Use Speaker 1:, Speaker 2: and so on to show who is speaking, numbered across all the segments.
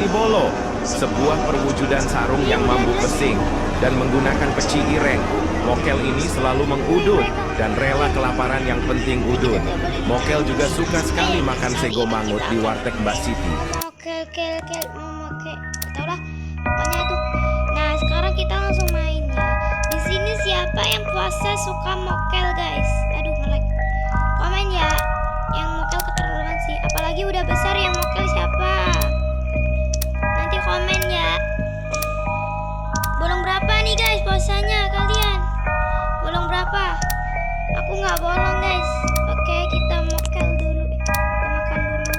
Speaker 1: Bolo, sebuah perwujudan sarung yang mampu pesing dan menggunakan peci ireng. Mokel ini selalu mengudut dan rela kelaparan yang penting udut. Mokel juga suka sekali makan sego mangut di warteg Mbak Siti.
Speaker 2: Tau lah, pokoknya tuh. Nah, sekarang kita langsung main ya. Di sini siapa yang puasa suka mokel, guys? Aduh, nge-lag. Komen ya. Yang mokel keterlaluan sih. Apalagi udah besar yang mokel siapa? Nanti komen ya. Bolong berapa nih guys puasanya kalian? Bolong berapa? Aku nggak bolong guys. Oke, kita mokel dulu. Kita makan dulu.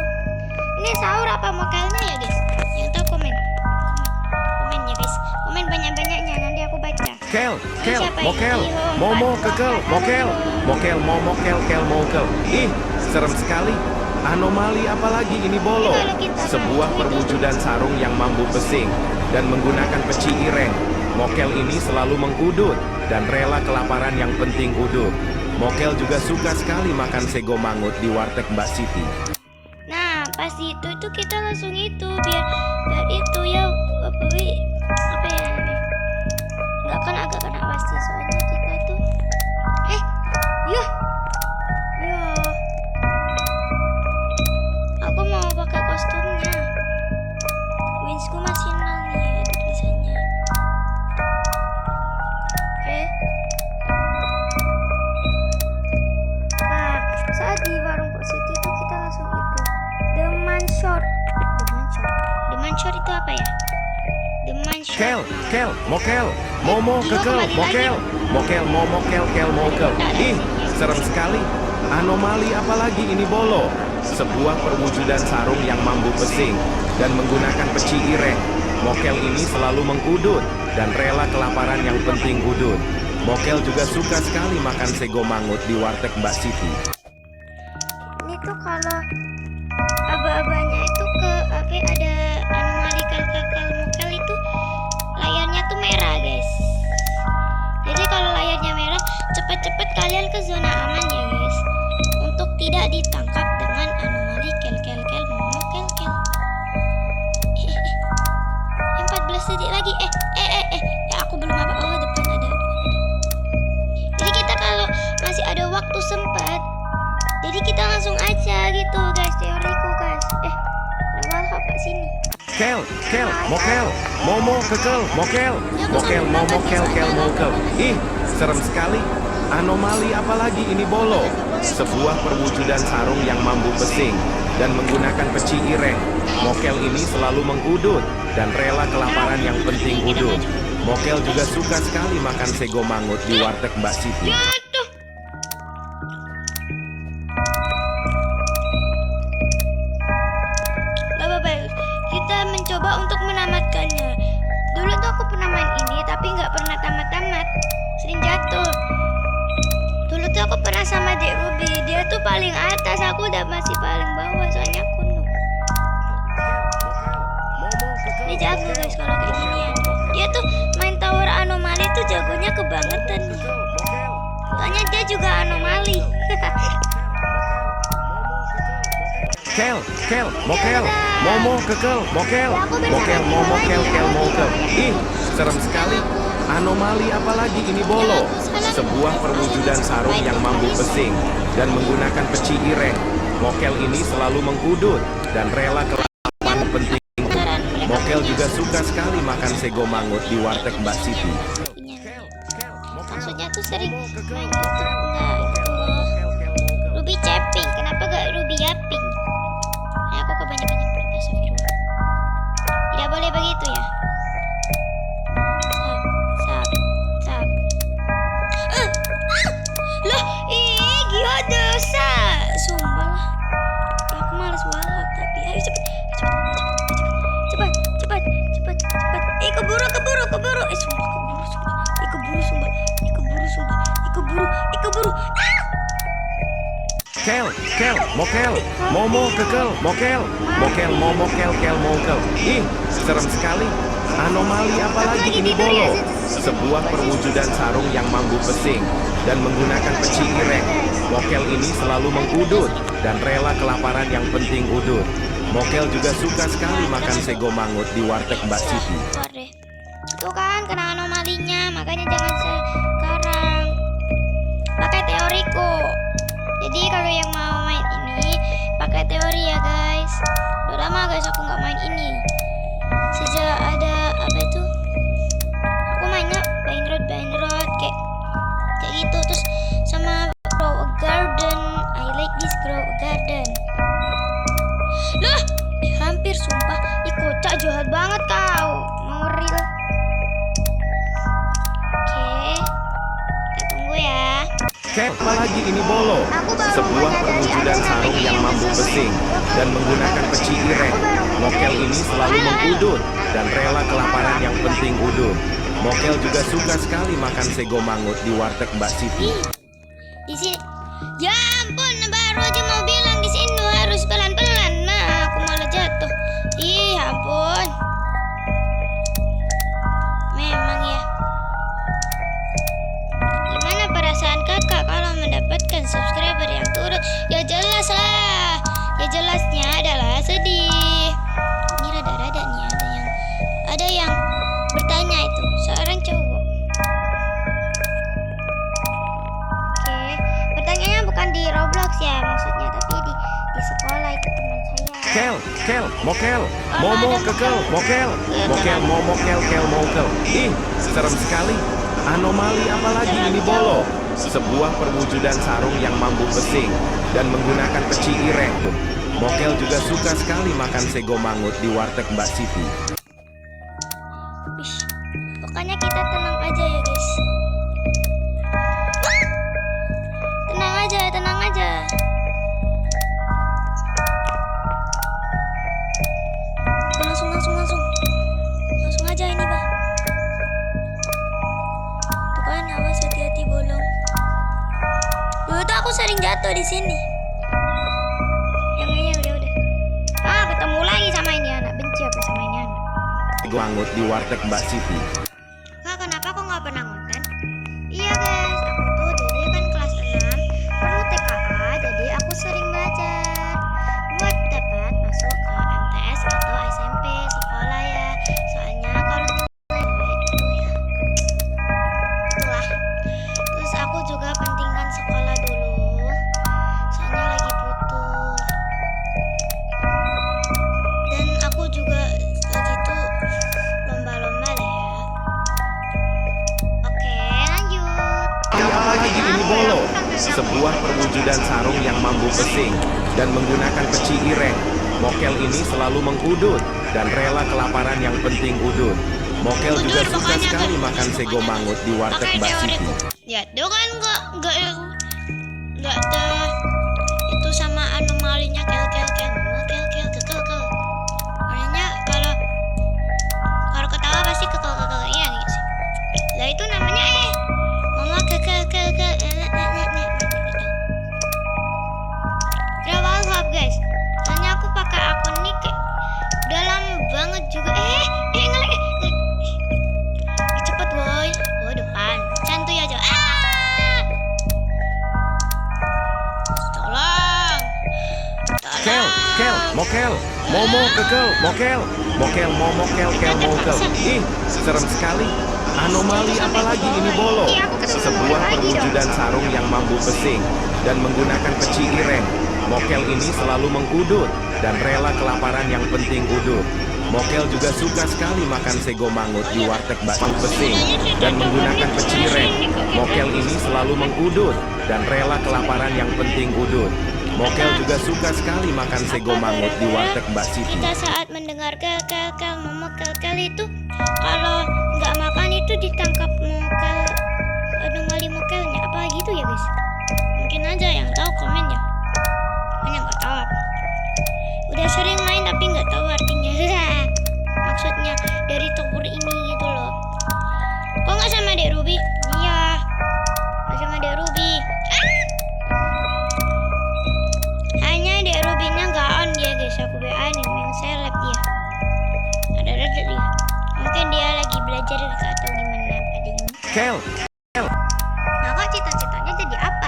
Speaker 2: Ini sahur apa mokelnya ya guys? Yang tahu komen. Komen ya guys. Komen banyak-banyaknya nanti aku baca.
Speaker 1: Kel,
Speaker 2: Siapa
Speaker 1: mokel,
Speaker 2: ini?
Speaker 1: momo, kekel, mokel, mokel, momo, kel, mokel. Ih, serem sekali. Anomali apalagi ini Bolo, sebuah perwujudan sarung yang mampu pesing dan menggunakan peci ireng. Mokel ini selalu mengudut dan rela kelaparan yang penting udut. Mokel juga suka sekali makan sego mangut di warteg Mbak Siti.
Speaker 2: Nah, pas itu tuh kita langsung itu biar itu ya apa ya? Nggak kan agak kena pasti soalnya kita tuh ya. Aku mau pakai kostumnya. Winsku masih nol nih ada tulisannya. Oke. Nah, saat di warung Pok Siti itu kita langsung itu Deman Short. Deman Short itu apa ya? Deman Short.
Speaker 1: Kel, mokel, momo, kekel, mokel, mokel, momo, kel, mokel. Ih, serem sekali. Anomali apalagi ini Bolo, sebuah perwujudan sarung yang mampu pesing dan menggunakan peci ireng. Mokel ini selalu mengudut dan rela kelaparan yang penting udut. Mokel juga suka sekali makan sego mangut di warteg Mbak Siti.
Speaker 2: Ini tuh kalau aba-abanya itu ke apa ada anomali mokel itu layarnya tuh merah guys. Jadi kalau layarnya merah cepat-cepat kalian ke zona aman ya guys, untuk tidak ditangkap dengan anomali kel mokel. 14 detik lagi. Ya aku belum apa. Oh, depan ada. Jadi kita kalau masih ada waktu sempat, jadi kita langsung aja gitu guys, teoriku guys. Lewat apa sini?
Speaker 1: Kel, mokel, momo, kekel, mokel, mokel, momo, kel, mokel. Ih, serem sekali. Anomali apalagi ini Bolo, sebuah perwujudan sarung yang mampu pesing dan menggunakan peci ireng. Mokel ini selalu mengudut dan rela kelaparan yang penting udut. Mokel juga suka sekali makan sego mangut di warteg Mbak Siti.
Speaker 2: Baik, kita mencoba untuk menamatkannya. Dulu tuh aku pernah main ini tapi nggak pernah tamat-tamat, sering jatuh. Dulu tuh aku pernah sama Dek Ruby, dia tuh paling atas, aku udah masih paling bawah soalnya aku noob. Dia jago guys kalau kayak gini ya. Dia tuh main tower anomali tuh jagonya kebangetan. Soalnya dia juga anomali.
Speaker 1: Kel, mokel, momo, kekel, mokel, mokel, momo, kel, mokel. Ih, serem sekali. Anomali apalagi ini Bolo, sebuah perwujudan sarung yang mampu pesing dan menggunakan peci ireng. Mokel ini selalu mengudut dan rela kelaparan penting. Mokel juga suka sekali makan sego mangut di warteg Mbak Siti.
Speaker 2: Maksudnya tuh sering main itu enggak Ruby Ceping, kenapa gak Ruby Yaping? Aku kebanyakan yang perintah Safirullah. Tidak boleh begitu ya. Sap. Lah, gila dosa. Sumpah lah. Ya, aku malas walak tapi ayo cepet. Keburu. Keburu.
Speaker 1: Kel, mokel, momo, kekel, mokel, momo, kel, mokel. Ih, serem sekali. Anomali apalagi ini Bolo, sebuah perwujudan sarung yang mampu pesing dan menggunakan peci ireng. Mokel ini selalu mengudut dan rela kelaparan yang penting udut. Mokel juga suka sekali makan sego mangut di warteg Mbak Siti.
Speaker 2: Keluar deh. Itu kan kena anomalinya, makanya jangan sekarang. Pakai teoriku. Jadi kalau yang mau main ini pakai teori ya guys. Udah lama guys aku nggak main ini. Sejak ada apa itu? Aku mainnya Bind Road kayak gitu, terus sama Grow a Garden. I like this Grow a Garden. Loh, hampir sumpah. Ih kocak jahat banget kau. Mau real. Oke. Kita tunggu ya.
Speaker 1: Kel, apalagi ini bolo. Sebuah perwujudan sarung yang mampu pesing dan menggunakan peci ireng. Mokel ini selalu mengudut dan rela kelaparan yang penting udut. Mokel juga suka sekali makan sego mangut di warteg Mbak Siti.
Speaker 2: Di sini. Ya ampun, baru aja mau bilang di sini harus pelan-pelan. Nah, aku malah jatuh. Ih, ampun. Memang ya. Gimana perasaan kakak kalau mendapatkan subscriber yang turun? Ya jelas lah. Ya jelasnya adalah sedih. Ini rada-rada nih ada yang bertanya itu seorang cowok. Oke, pertanyaannya bukan di Roblox ya maksudnya, tapi di sekolah itu teman saya.
Speaker 1: Kel, mokel, momo, kekel, mokel, momo, kel, mokel. Ih, serem sekali. Anomali apalagi ini bolo. Sebuah perwujudan sarung yang mampu pesing dan menggunakan peci ireng. Mokel juga suka sekali makan sego mangut di warteg Mbak Siti.
Speaker 2: Wish, pokoknya kita tenang aja ya guys. Tenang aja. Langsung aja ini bah. Tuh kan awas hati-hati bolong. Dulu tuh aku sering jatuh di sini. Yang ini udah. Ketemu lagi sama ini anak, benci aku sama ini anak.
Speaker 1: Sego mangut di warteg Mbak Siti.
Speaker 2: Kak, kenapa aku nggak pernah ngonten? Iya guys, aku tuh dulu kan kelas 6 perlu TKA, jadi aku sering belajar buat dapat masuk ke MTS atau SMP sekolah ya. Soalnya kalau nilai itu ya itulah. Terus aku juga pentingkan sekolah dulu, soalnya lagi butuh. Dan aku juga lagi tuh lomba-lomba lah ya. Oke, lanjut.
Speaker 1: Apalagi ini bolo. Sebuah perwujudan sarung yang mampu pesing dan menggunakan peci ireng. Mokel ini selalu mengudut dan rela kelaparan yang penting udut. Mokel juga suka sekali makan sego mangut di warteg Mbak Siti.
Speaker 2: Ya, itu kan enggak ada itu sama anomalinya kel. Makanya kalau ketawa pasti kekel iya gitu sih. Lah itu namanya mama kekel. Udah WhatsApp guys. Soalnya aku pakai akun ini kayak udah lama banget juga. Ngelek. Cepet boy. Oh, depan. Santuy aja. Tolong.
Speaker 1: Kel, mokel, momo, kekel, mokel, momo, kel, mokel. Ih, serem sekali. Anomali apalagi ini bolo. Sebuah perwujudan sarung yang mampu pesing dan menggunakan peci ireng. Mokel ini selalu mengudut dan rela kelaparan yang penting udut. Mokel juga suka sekali makan sego mangut di warteg Mbak pesing dan menggunakan peci ireng. Mokel ini selalu mengudut dan rela kelaparan yang penting udut. Mokel juga suka sekali makan sego mangut di warteg Mbak Siti.
Speaker 2: Kita saat mendengar kel momo kel itu, kalau nggak makan itu ditangkap mokel, anomali mokelnya apa gitu ya guys. Mungkin aja yang tahu komen ya. Hanya nggak tahu apa. Udah sering main tapi nggak tahu artinya. Maksudnya dari tower ini gitu loh. Kok nggak sama Dek Ruby? Iya, nggak sama Dek Ruby. Hanya Dek Ruby-nya nggak on dia guys. Aku BA nih yang seleb dia. Ada dia. Mungkin dia lagi belajar atau gimana tadi.
Speaker 1: Kel.
Speaker 2: Nah, kok cita-citanya jadi apa?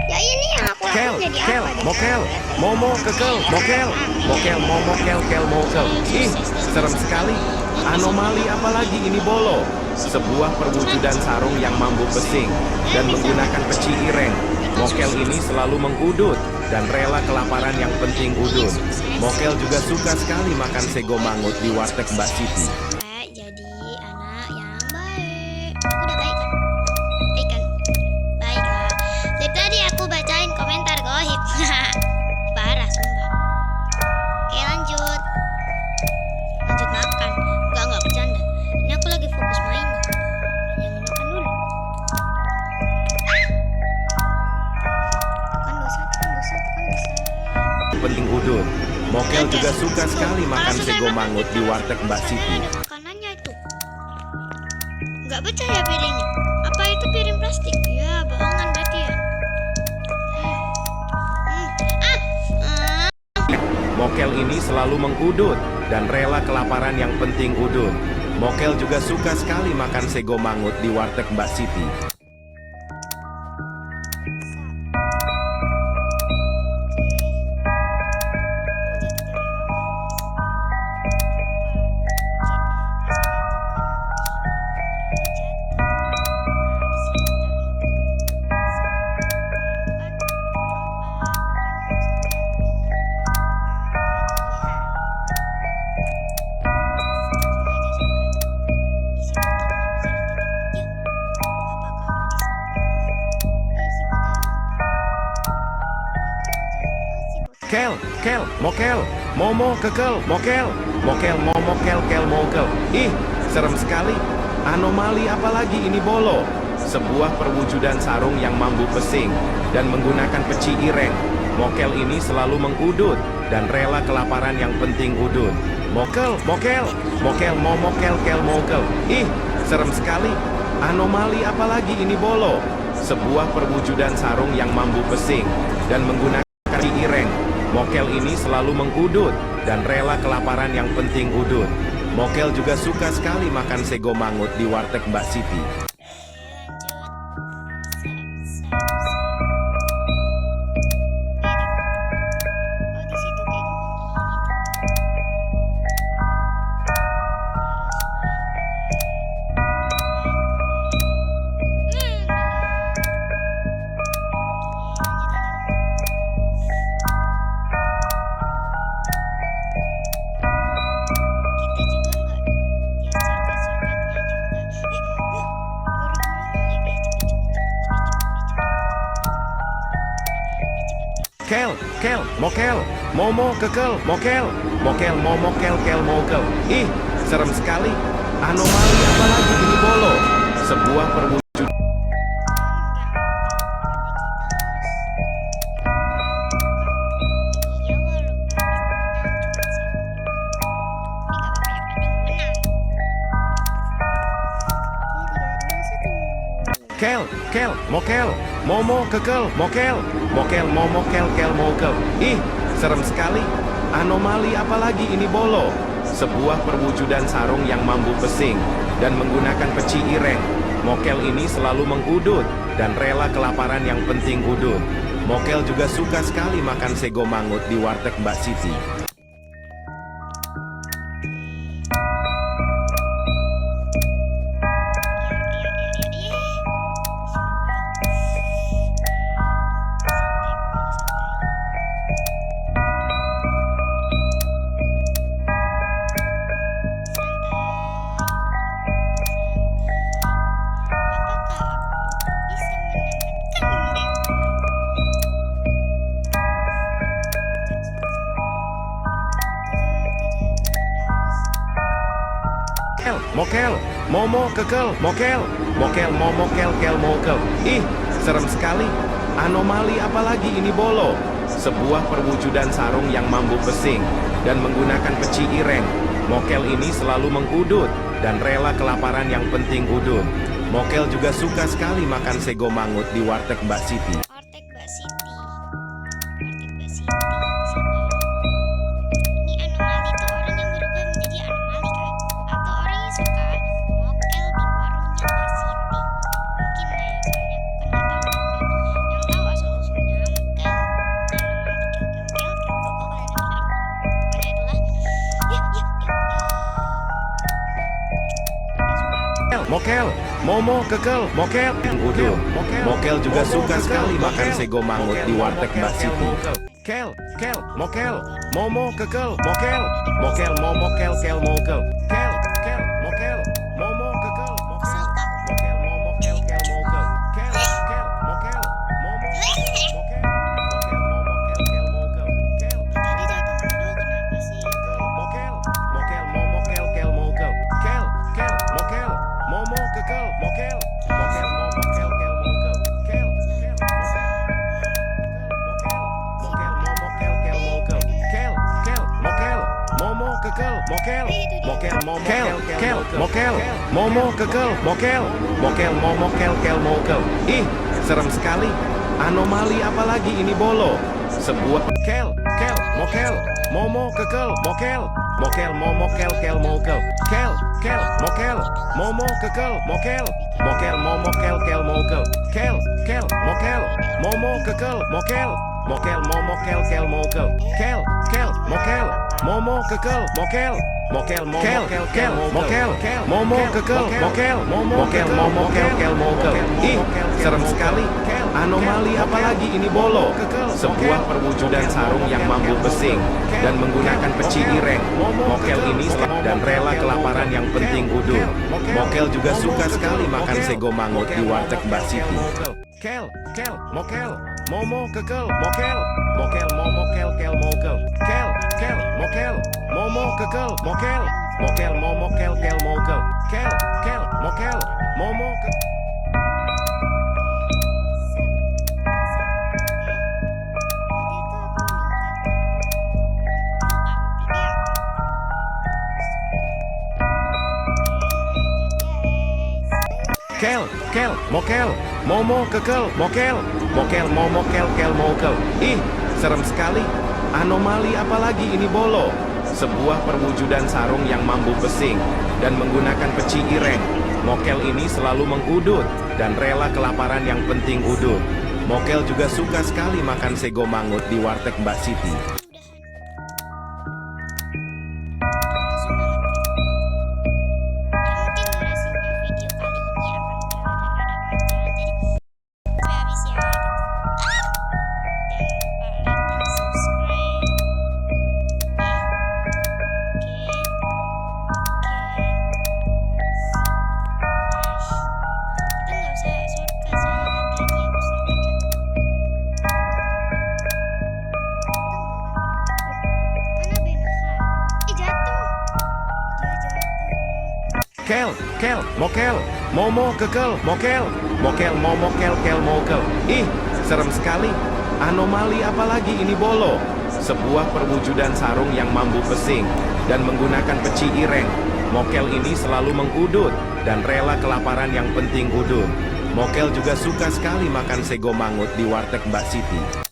Speaker 2: Ya ini yang aku
Speaker 1: Kel,
Speaker 2: jadi
Speaker 1: kel,
Speaker 2: apa deh?
Speaker 1: mokel, momo, kekel, mokel, mokel, momo, kel, kel, mokel. Ih, serem sekali. Anomali apalagi ini bolo? Sebuah perwujudan sarung yang mampu pesing dan menggunakan peci ireng. Mokel ini selalu mengudut dan rela kelaparan yang penting udut. Mokel juga suka sekali makan sego mangut di warteg Mbak Siti.
Speaker 2: Sampai jadi anak yang baik. Aku udah baik kan? Baik kan? Baiklah. Dari tadi aku bacain komentar goib. Parah sumpah. Oke lanjut. Lanjut makan. Enggak bercanda. Ini aku lagi fokus main. Jangan makan dulu. Tekan dosa.
Speaker 1: Penting udut. Mokel juga suka sekali makan sego mangut di warteg Mbak Siti.
Speaker 2: Ada makanannya itu. Nggak percaya piringnya. Apa itu piring plastik? Ya, bohongan berarti ya.
Speaker 1: Mokel ini selalu mengudut dan rela kelaparan yang penting udut. Mokel juga suka sekali makan sego mangut di warteg Mbak Siti. Kel, kel, mokel, momo, kekel, mokel, mokel, momo, kel, kel, mokel. Ih, serem sekali. Anomali apalagi ini bolo? Sebuah perwujudan sarung yang mampu pesing dan menggunakan peci ireng. Mokel ini selalu mengudut dan rela kelaparan yang penting udut. Mokel, mokel, mokel, momo, kel, kel, mokel. Ih, serem sekali. Anomali apalagi ini bolo? Sebuah perwujudan sarung yang mampu pesing dan menggunakan peci ireng. Mokel ini selalu mengudut dan rela kelaparan yang penting udut. Mokel juga suka sekali makan sego mangut di warteg Mbak Siti. Kel, kel, mokel, momo, kekel, mokel, mokel, momo, kel, kel, mokel. Ih, serem sekali. Anomali apalagi ini bolo? Sebuah perwujudan. Kel, kel, mokel, momo, kekel, mokel, mokel, momo, kel, kel, mokel. Ih, serem sekali. Anomali apalagi ini bolo? Sebuah perwujudan sarung yang mampu pesing dan menggunakan peci ireng. Mokel ini selalu mengudut dan rela kelaparan yang penting udut. Mokel juga suka sekali makan sego mangut di warteg Mbak Siti. Mokel, momo, kekel, mokel, mokel, momo, kel, kel, mokel. Ih, serem sekali. Anomali apalagi ini bolo? Sebuah perwujudan sarung yang mampu pesing dan menggunakan peci ireng. Mokel ini selalu mengudut dan rela kelaparan yang penting udut. Mokel juga suka sekali makan sego mangut di warteg Mbak Siti.
Speaker 2: Warteg Mbak Siti. Warteg Mbak Siti. Ini anomali tuh orang yang berubah menjadi anomali kan? Atau orang yang suka mokel di warungnya Mbak Siti. Mungkin lah ya, soalnya aku kan nggak tahu juga. Yang tahu asal usulnya mokel
Speaker 1: mokel, momo, kekel, mokel, udul. Mokel juga suka sekali makan sego mangut di warteg Mbak Siti. Kel, mokel, momo, kekel, mokel, momo, kel, mokel, mokel, momo, kekel, mokel, momo, kel, mokel, mokel, momo,
Speaker 2: Tadi jatuh dulu kenapa sih?
Speaker 1: mokel, momo, kel, mokel, mokel, momo, kekel, mokel, momo, kel, mokel, momo, kekel, mokel, mokel, momo, kekel, mokel, momo, kel, mokel. Ih, serem sekali. Anomali apalagi ini bolo? Sebuah mokel, momo, kekel, mokel, momo, kel, mokel, mokel, momo, kekel, mokel, momo, kel, mokel, mokel, momo, kekel, mokel, momo, kel, mokel, mokel, momo, kekel, mokel, momo, kekel, momo, mokel. Ih, serem sekali. Anomali apalagi ini bolo? Sebuah perwujudan sarung yang mampu besing dan menggunakan peci ireng. Mokel ini dan rela kelaparan yang penting udur. Mokel juga suka sekali makan sego mangut di warteg Mbak Siti. Mokel, momo, kekel, mokel, momo, mokel, mokel, momo, kekel, mokel, momo, mokel, momo, mokel, momo, kekel, mokel, momo, mokel. Ih, serem sekali. Anomali apalagi ini bolo? Sebuah perwujudan sarung yang mampu besing dan menggunakan peci ireng. Mokel ini selalu mengudut dan rela kelaparan yang penting udur. Mokel juga suka sekali makan sego mangut di warteg Mbak Siti. Mokel, momo, kekel, mokel, momo, mokel. Ih, serem sekali. Anomali apalagi ini bolo? Sebuah perwujudan sarung yang mampu besing dan menggunakan peci ireng. Mokel ini selalu mengudut dan rela kelaparan yang penting udur. Mokel juga suka sekali makan sego mangut di warteg Mbak Siti.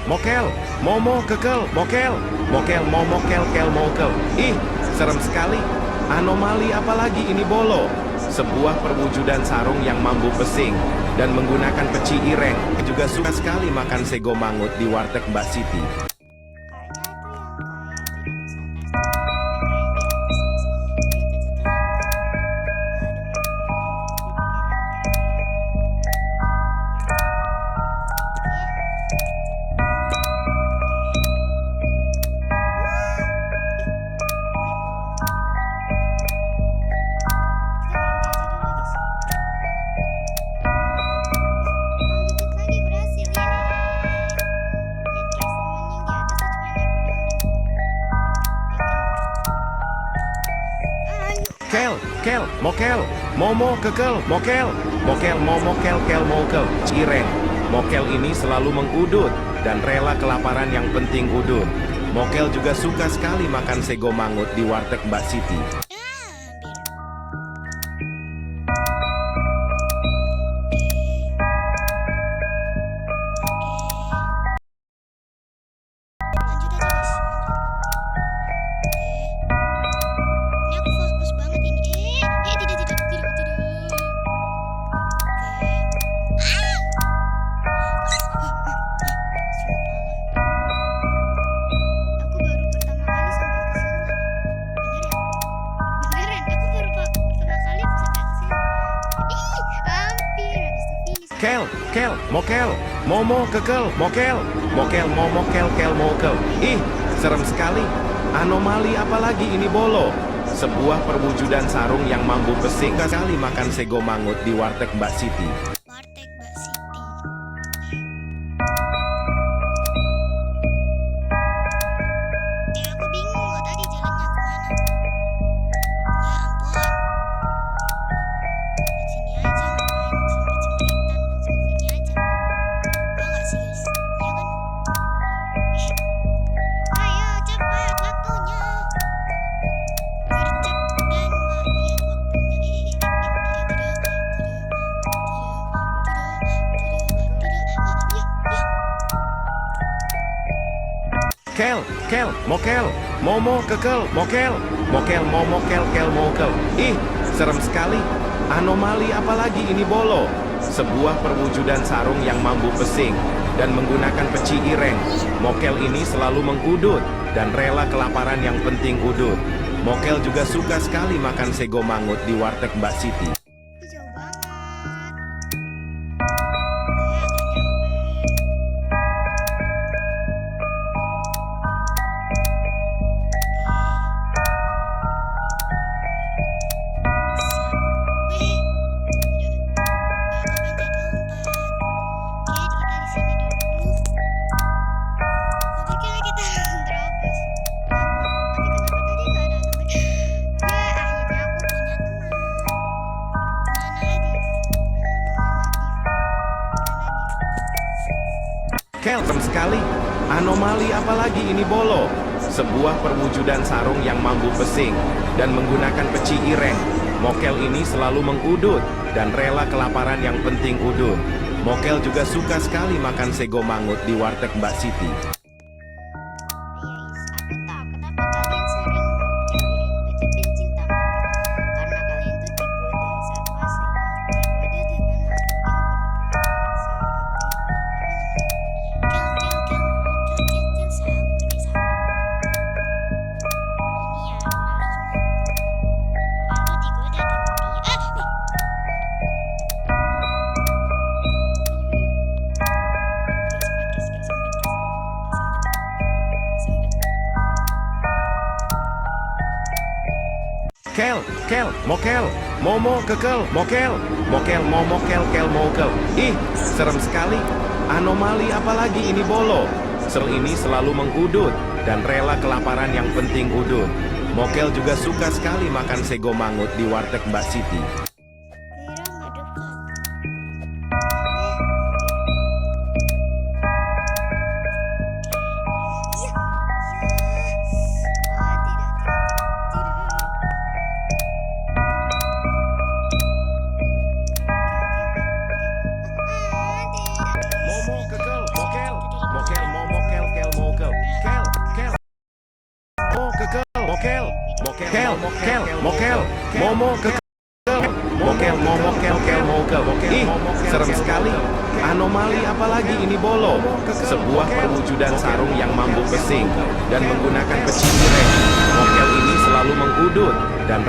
Speaker 1: Mokel, momo, kekel, mokel, momo, mokel. Ih, serem sekali. Anomali apalagi ini bolo? Sebuah perwujudan sarung yang mampu besing dan menggunakan peci ireng. Juga suka sekali makan sego mangut di warteg Mbak Siti. Mokel, momo, kekel, mokel, momo, mokel. Cireng. Mokel ini selalu mengudut dan rela kelaparan yang penting udur. Mokel juga suka sekali makan sego mangut di warteg Mbak Siti.
Speaker 2: Lanjut aja guys. Ini aku fokus banget ini. Tidak. Aku baru pertama kali sampai ke sini. Beneran, aku baru pertama kali sampai ke sini. Hampir habis itu finish.
Speaker 1: Kel, mokel, momo, kekel, mokel, momo, kel, mokel. Ih, serem sekali. Anomali apalagi ini bolo. Sebuah perwujudan sarung yang mampu pesing sekali makan sego mangut di warteg Mbak Siti.
Speaker 2: Warteg Mbak Siti. Aku bingung loh tadi jalannya kemana. Ya ampun. Sini aja ngapain sempit-sempitan. Sini aja. Oh nggak sih guys? Iya kan? Ih. Ayo cepat waktunya. Gercep dan lihat waktunya.
Speaker 1: Kel, mokel, momo, kekel, mokel, momo, kel, mokel. Ih, serem sekali. Anomali apalagi ini bolo. Sebuah perwujudan sarung yang mampu pesing dan menggunakan peci ireng. Mokel ini selalu mengudut dan rela kelaparan yang penting udut. Mokel juga suka sekali makan sego mangut di warteg Mbak Siti.
Speaker 2: Itu jauh banget. Agak nyampe.
Speaker 1: Kel, serem sekali. Anomali apalagi ini bolo. Sebuah perwujudan sarung yang mampu pesing dan menggunakan peci ireng. Mokel ini selalu mengudut dan rela kelaparan yang penting udut. Mokel juga suka sekali makan sego mangut di warteg Mbak Siti.
Speaker 2: Aku tahu kenapa kalian sering ucapin cinta karena kalian tuh digoda saat puasa. Digoda dengan kel sahur nih sahur. Ini ya maling. Aku digoda dengan dia.
Speaker 1: Kel, mokel, momo, kekel, mokel, momo, kel, mokel. Ih, serem sekali. Anomali apalagi ini bolo. Sel ini selalu mengudut dan rela kelaparan yang penting udut. Mokel juga suka sekali makan sego mangut di warteg Mbak Siti.
Speaker 2: Kira nggak dekat.
Speaker 1: Momo, kekel, mokel, momo, kel, mokel. Kel, mo, kekel, mokel, mokel, momo, kekel, momo, kel, mokel. Ih, serem sekali. Anomali apalagi ini bolo. Sebuah perwujudan sarung yang mampu pesing dan menggunakan peci ireng. Mokel ini selalu mengudut dan